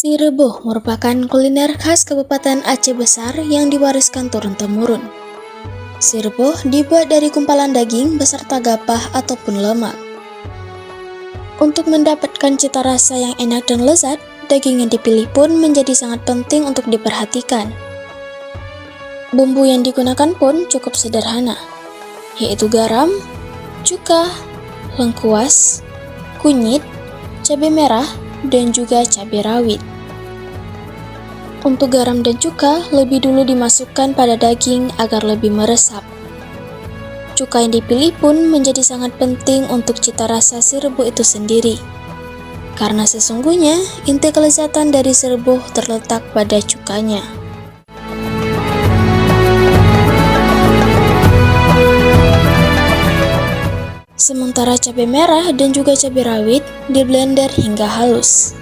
Si rebus merupakan kuliner khas Kabupaten Aceh Besar yang diwariskan turun-temurun. Si rebus dibuat dari gumpalan daging beserta gapah ataupun lemak. Untuk mendapatkan cita rasa yang enak dan lezat, daging yang dipilih pun menjadi sangat penting untuk diperhatikan. Bumbu yang digunakan pun cukup sederhana, yaitu garam, cuka, lengkuas, kunyit, cabai merah, dan juga cabai rawit. Untuk garam dan cuka, lebih dulu dimasukkan pada daging agar lebih meresap. Cuka yang dipilih pun menjadi sangat penting untuk cita rasa si rebus itu sendiri. Karena sesungguhnya, inti kelezatan dari si rebus terletak pada cukanya. Sementara cabai merah dan juga cabai rawit diblender hingga halus.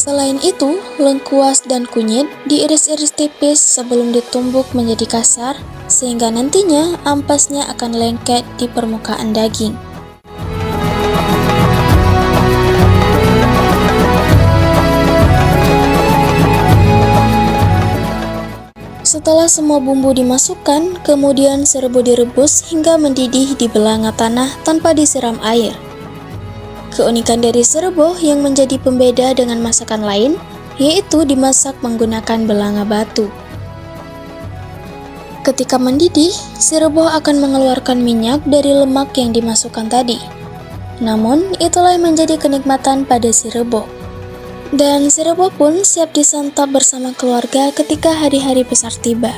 Selain itu, lengkuas dan kunyit diiris-iris tipis sebelum ditumbuk menjadi kasar, sehingga nantinya ampasnya akan lengket di permukaan daging. Setelah semua bumbu dimasukkan, kemudian si rebus direbus hingga mendidih di belanga tanah tanpa disiram air. Keunikan dari si rebus yang menjadi pembeda dengan masakan lain, yaitu dimasak menggunakan belanga batu. Ketika mendidih, si rebus akan mengeluarkan minyak dari lemak yang dimasukkan tadi. Namun, itulah yang menjadi kenikmatan pada si rebus. Dan si rebus pun siap disantap bersama keluarga ketika hari-hari besar tiba.